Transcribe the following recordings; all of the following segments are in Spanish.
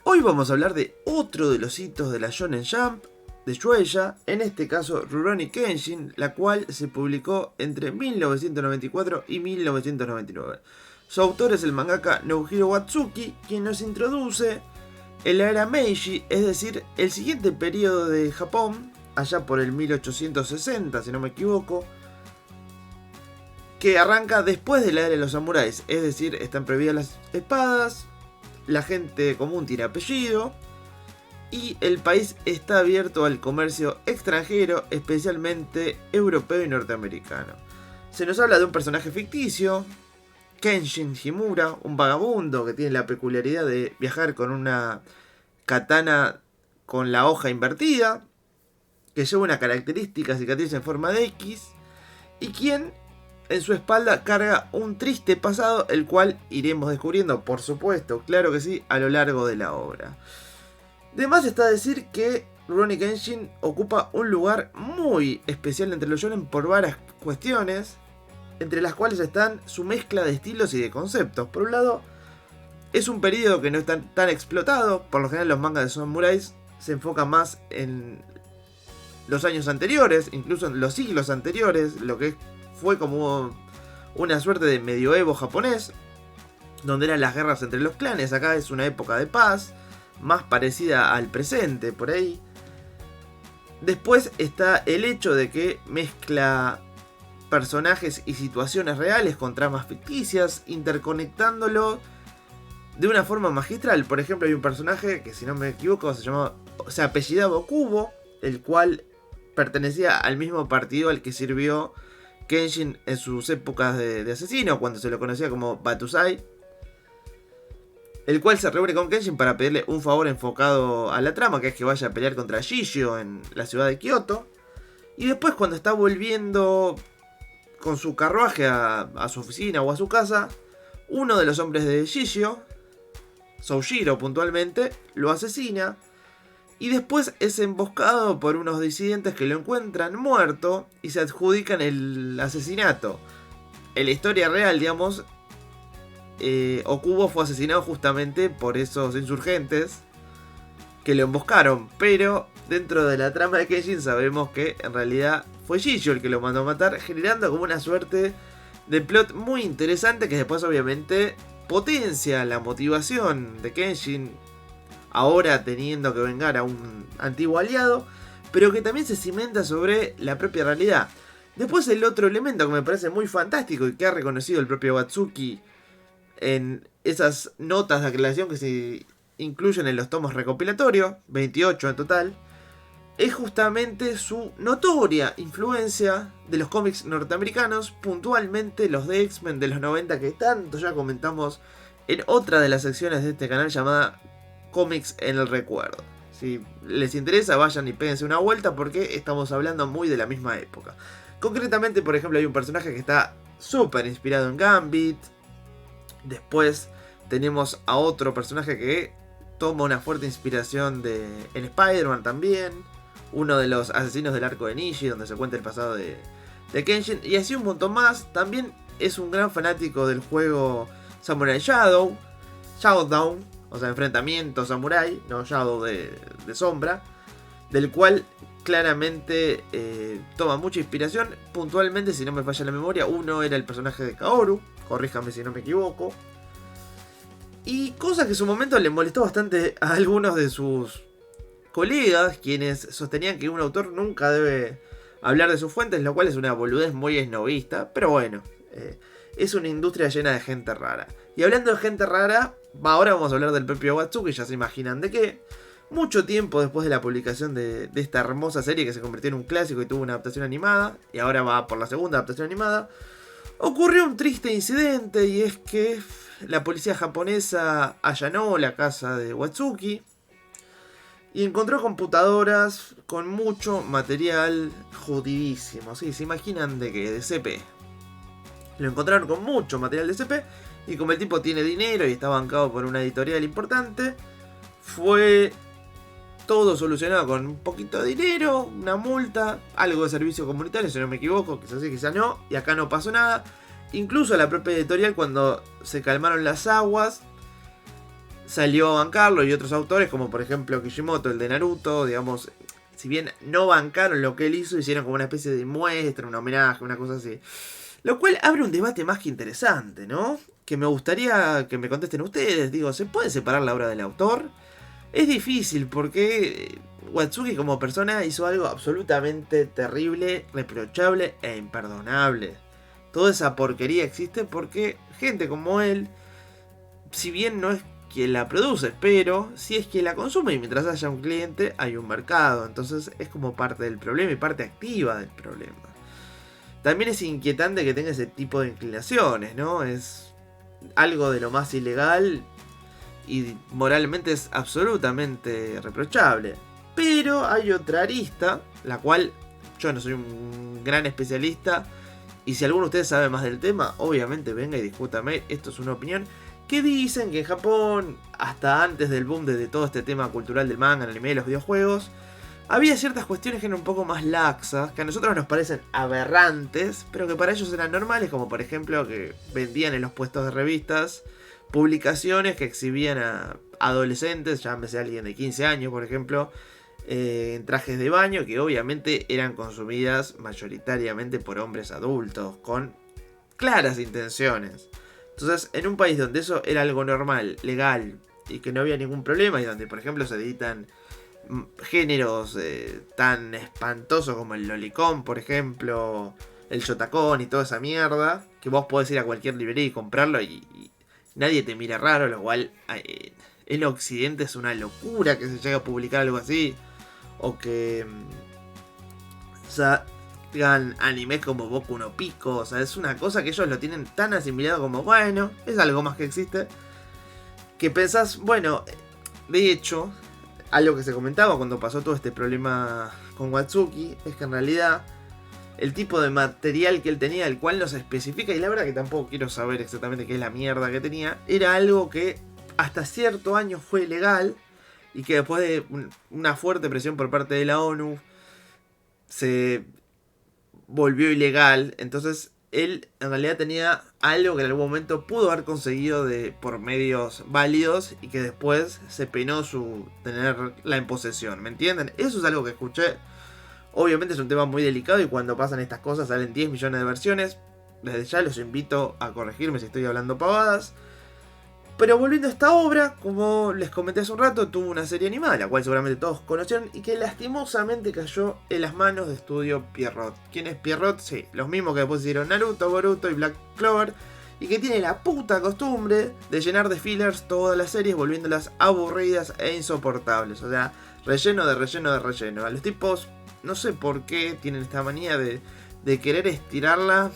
Hoy vamos a hablar de otro de los hitos de la Shonen Jump, de Shueisha, en este caso Rurouni Kenshin, la cual se publicó entre 1994 y 1999. Su autor es el mangaka Nobuhiro Watsuki, quien nos introduce en la era Meiji, es decir, el siguiente periodo de Japón, allá por el 1860 si no me equivoco, que arranca después de la era de los samuráis, es decir, están prohibidas las espadas, la gente común tiene apellido y el país está abierto al comercio extranjero, especialmente europeo y norteamericano. Se nos habla de un personaje ficticio, Kenshin Himura, un vagabundo que tiene la peculiaridad de viajar con una katana con la hoja invertida, que lleva una característica cicatriz en forma de X, y quien en su espalda carga un triste pasado, el cual iremos descubriendo, por supuesto, claro que sí, a lo largo de la obra. De más está decir que Rurouni Kenshin ocupa un lugar muy especial entre los shonen por varias cuestiones, entre las cuales están su mezcla de estilos y de conceptos. Por un lado, es un periodo que no está tan explotado, por lo general los mangas de samuráis se enfocan más en los años anteriores, incluso en los siglos anteriores, lo que fue como una suerte de medioevo japonés, donde eran las guerras entre los clanes. Acá es una época de paz, más parecida al presente, por ahí. Después está el hecho de que mezcla personajes y situaciones reales con tramas ficticias, interconectándolo de una forma magistral. Por ejemplo, hay un personaje que, si no me equivoco, se apellidaba Okubo, el cual pertenecía al mismo partido al que sirvió Kenshin en sus épocas de asesino, cuando se lo conocía como Batusai, el cual se reúne con Kenshin para pedirle un favor enfocado a la trama, que es que vaya a pelear contra Shishio en la ciudad de Kioto. Y después, cuando está volviendo con su carruaje a su oficina o a su casa, uno de los hombres de Shishio, Soujiro puntualmente, lo asesina. Y después es emboscado por unos disidentes que lo encuentran muerto y se adjudican el asesinato. En la historia real, digamos, Okubo fue asesinado justamente por esos insurgentes que lo emboscaron. Pero dentro de la trama de Kenshin sabemos que en realidad fue Shishio el que lo mandó a matar, generando como una suerte de plot muy interesante que después obviamente potencia la motivación de Kenshin, ahora teniendo que vengar a un antiguo aliado, pero que también se cimenta sobre la propia realidad. Después el otro elemento que me parece muy fantástico y que ha reconocido el propio Watsuki en esas notas de aclaración que se incluyen en los tomos recopilatorios, 28 en total, es justamente su notoria influencia de los cómics norteamericanos, puntualmente los de X-Men de los 90 que tanto ya comentamos en otra de las secciones de este canal llamada Cómics en el Recuerdo. Si les interesa, vayan y péguense una vuelta porque estamos hablando muy de la misma época. Concretamente, por ejemplo, hay un personaje que está súper inspirado en Gambit. Después tenemos a otro personaje que toma una fuerte inspiración en Spider-Man también. Uno de los asesinos del arco de Nishi, donde se cuenta el pasado de Kenshin. Y así un montón más. También es un gran fanático del juego Samurai Showdown. O sea, enfrentamiento samurai, no Shadow de sombra, del cual claramente toma mucha inspiración. Puntualmente, si no me falla la memoria, uno era el personaje de Kaoru, corríjame si no me equivoco. Y cosa que en su momento le molestó bastante a algunos de sus colegas, quienes sostenían que un autor nunca debe hablar de sus fuentes, lo cual es una boludez muy esnovista, pero bueno, es una industria llena de gente rara. Y hablando de gente rara, ahora vamos a hablar del propio Watsuki, ya se imaginan de qué. Mucho tiempo después de la publicación de esta hermosa serie que se convirtió en un clásico y tuvo una adaptación animada, y ahora va por la segunda adaptación animada, ocurrió un triste incidente, y es que la policía japonesa allanó la casa de Watsuki y encontró computadoras con mucho material jodidísimo. Sí, se imaginan de qué, de CP. Lo encontraron con mucho material de CP. Y como el tipo tiene dinero y está bancado por una editorial importante, fue todo solucionado con un poquito de dinero, una multa, algo de servicio comunitario, si no me equivoco, quizás sí, quizás no, y acá no pasó nada. Incluso la propia editorial, cuando se calmaron las aguas, salió a bancarlo, y otros autores, como por ejemplo Kishimoto, el de Naruto, digamos, si bien no bancaron lo que él hizo, hicieron como una especie de muestra, un homenaje, una cosa así. Lo cual abre un debate más que interesante, ¿no? Que me gustaría que me contesten ustedes. Digo, ¿se puede separar la obra del autor? Es difícil porque Watsuki como persona hizo algo absolutamente terrible, reprochable e imperdonable. Toda esa porquería existe porque gente como él, si bien no es quien la produce, pero sí es quien la consume, y mientras haya un cliente hay un mercado. Entonces es como parte del problema y parte activa del problema. También es inquietante que tenga ese tipo de inclinaciones, ¿no? Es algo de lo más ilegal y moralmente es absolutamente reprochable. Pero hay otra arista, la cual yo no soy un gran especialista, y si alguno de ustedes sabe más del tema, obviamente venga y discútame, esto es una opinión, que dicen que en Japón, hasta antes del boom de todo este tema cultural del manga, el anime y los videojuegos, había ciertas cuestiones que eran un poco más laxas, que a nosotros nos parecen aberrantes, pero que para ellos eran normales, como por ejemplo que vendían en los puestos de revistas publicaciones que exhibían a adolescentes, llámese alguien de 15 años por ejemplo, en trajes de baño, que obviamente eran consumidas mayoritariamente por hombres adultos, con claras intenciones. Entonces, en un país donde eso era algo normal, legal, y que no había ningún problema, y donde por ejemplo se editan géneros tan espantosos como el lolicón, por ejemplo, el shotacón y toda esa mierda, que vos podés ir a cualquier librería y comprarlo y nadie te mira raro, lo cual en Occidente es una locura que se llegue a publicar algo así, o que hagan animes como Boku no Pico. O sea, es una cosa que ellos lo tienen tan asimilado como, bueno, es algo más que existe, que pensás, bueno, de hecho, algo que se comentaba cuando pasó todo este problema con Watsuki es que en realidad el tipo de material que él tenía, el cual no se especifica, y la verdad que tampoco quiero saber exactamente qué es la mierda que tenía, era algo que hasta cierto año fue legal y que después de una fuerte presión por parte de la ONU se volvió ilegal. Entonces él en realidad tenía algo que en algún momento pudo haber conseguido por medios válidos y que después se penó su tenerla en posesión, ¿me entienden? Eso es algo que escuché. Obviamente es un tema muy delicado y cuando pasan estas cosas salen 10 millones de versiones. Desde ya los invito a corregirme si estoy hablando pavadas. Pero volviendo a esta obra, como les comenté hace un rato, tuvo una serie animada, la cual seguramente todos conocieron, y que lastimosamente cayó en las manos de Estudio Pierrot. ¿Quién es Pierrot? Sí, los mismos que después hicieron Naruto, Boruto y Black Clover, y que tiene la puta costumbre de llenar de fillers todas las series, volviéndolas aburridas e insoportables. O sea, relleno de relleno de relleno. A los tipos, no sé por qué, tienen esta manía de querer estirarla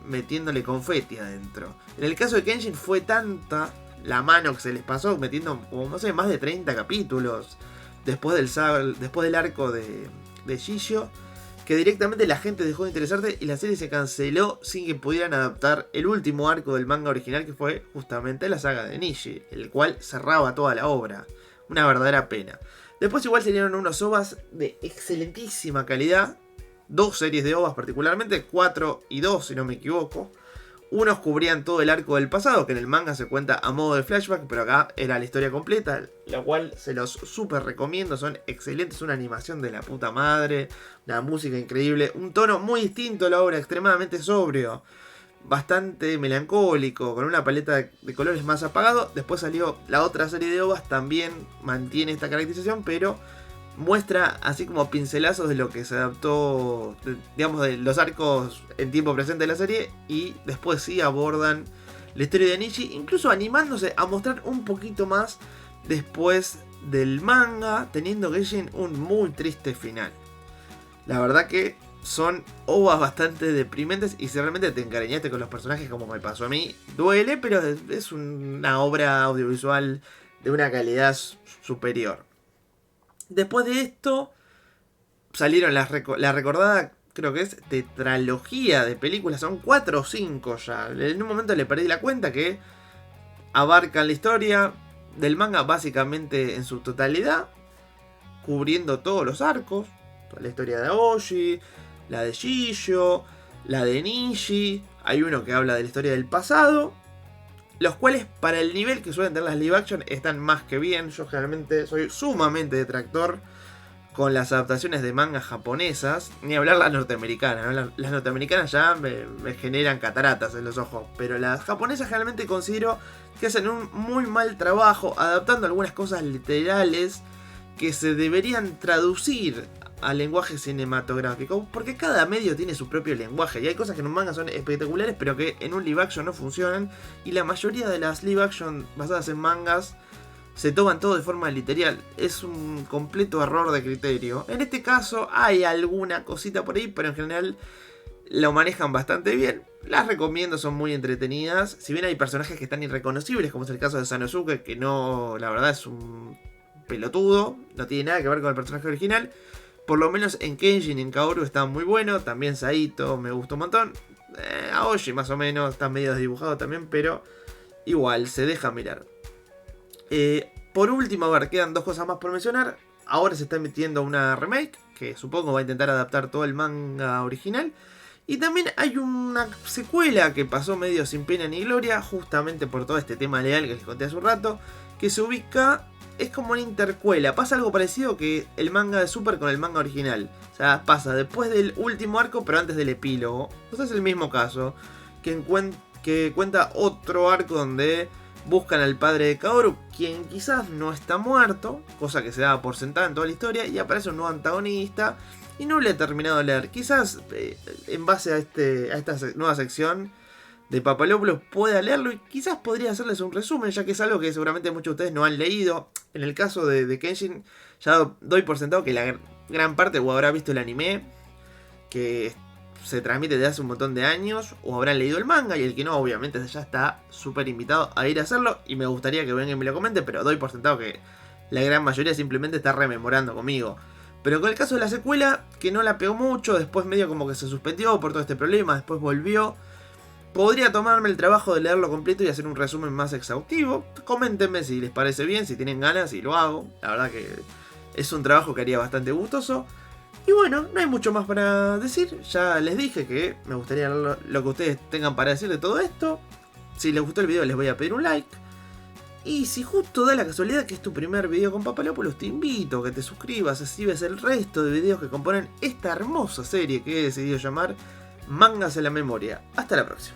metiéndole confeti adentro. En el caso de Kenshin fue tanta la mano que se les pasó metiendo como, no sé, más de 30 capítulos después del arco de Shishio, que directamente la gente dejó de interesarse y la serie se canceló sin que pudieran adaptar el último arco del manga original, que fue justamente la saga de Nishi, el cual cerraba toda la obra. Una verdadera pena. Después igual salieron unos OVAs de excelentísima calidad, 2 series de OVAs particularmente, 4 y 2 si no me equivoco. Unos cubrían todo el arco del pasado, que en el manga se cuenta a modo de flashback, pero acá era la historia completa, la cual se los súper recomiendo, son excelentes, una animación de la puta madre, una música increíble, un tono muy distinto a la obra, extremadamente sobrio, bastante melancólico, con una paleta de colores más apagado. Después salió la otra serie de OVAs, también mantiene esta caracterización, pero muestra así como pincelazos de lo que se adaptó, digamos, de los arcos en tiempo presente de la serie, y después sí abordan la historia de Nishi, incluso animándose a mostrar un poquito más después del manga, teniendo Genshin un muy triste final. La verdad que son ovas bastante deprimentes, y si realmente te encariñaste con los personajes como me pasó a mí, duele, pero es una obra audiovisual de una calidad superior. Después de esto salieron la recordada, creo que es tetralogía de películas, son 4 o 5 ya. En un momento le perdí la cuenta, que abarcan la historia del manga básicamente en su totalidad, cubriendo todos los arcos, toda la historia de Aoshi, la de Shishio, la de Nishi, hay uno que habla de la historia del pasado, los cuales para el nivel que suelen tener las live action están más que bien. Yo generalmente soy sumamente detractor con las adaptaciones de mangas japonesas, ni hablar las norteamericanas, ¿no? Las norteamericanas ya me generan cataratas en los ojos, pero las japonesas generalmente considero que hacen un muy mal trabajo adaptando algunas cosas literales que se deberían traducir al lenguaje cinematográfico, porque cada medio tiene su propio lenguaje y hay cosas que en un manga son espectaculares pero que en un live action no funcionan, y la mayoría de las live action basadas en mangas se toman todo de forma literal. Es un completo error de criterio. En este caso hay alguna cosita por ahí, pero en general lo manejan bastante bien. Las recomiendo, son muy entretenidas. Si bien hay personajes que están irreconocibles, como es el caso de Sanosuke, que no, la verdad es un pelotudo, no tiene nada que ver con el personaje original. Por lo menos en Kenshin y en Kaoru está muy bueno. También Saito me gustó un montón. Aoshi más o menos, está medio desdibujado también, pero igual se deja mirar. Por último, a ver, quedan dos cosas más por mencionar. Ahora se está emitiendo una remake, que supongo va a intentar adaptar todo el manga original. Y también hay una secuela que pasó medio sin pena ni gloria, justamente por todo este tema legal que les conté hace un rato, que se ubica, es como una intercuela. Pasa algo parecido que el manga de Super con el manga original. O sea, pasa después del último arco, pero antes del epílogo. O sea, es el mismo caso, que cuenta otro arco donde buscan al padre de Kaoru, quien quizás no está muerto, cosa que se da por sentada en toda la historia, y aparece un nuevo antagonista, y no le he terminado de leer. Quizás en base a esta nueva sección de Papalopoulos pueda leerlo, y quizás podría hacerles un resumen, ya que es algo que seguramente muchos de ustedes no han leído. En el caso de Kenshin, ya doy por sentado que la gran parte o habrá visto el anime, que se transmite desde hace un montón de años, o habrán leído el manga, y el que no, obviamente ya está súper invitado a ir a hacerlo, y me gustaría que vengan y me lo comenten, pero doy por sentado que la gran mayoría simplemente está rememorando conmigo. Pero con el caso de la secuela, que no la pegó mucho, después medio como que se suspendió por todo este problema, después volvió, podría tomarme el trabajo de leerlo completo y hacer un resumen más exhaustivo. Coméntenme si les parece bien, si tienen ganas, y lo hago. La verdad que es un trabajo que haría bastante gustoso. Y bueno, no hay mucho más para decir. Ya les dije que me gustaría leer lo que ustedes tengan para decir de todo esto. Si les gustó el video les voy a pedir un like. Y si justo da la casualidad que es tu primer video con Papalopoulos, te invito a que te suscribas, así ves el resto de videos que componen esta hermosa serie que he decidido llamar Mangas en la Memoria. Hasta la próxima.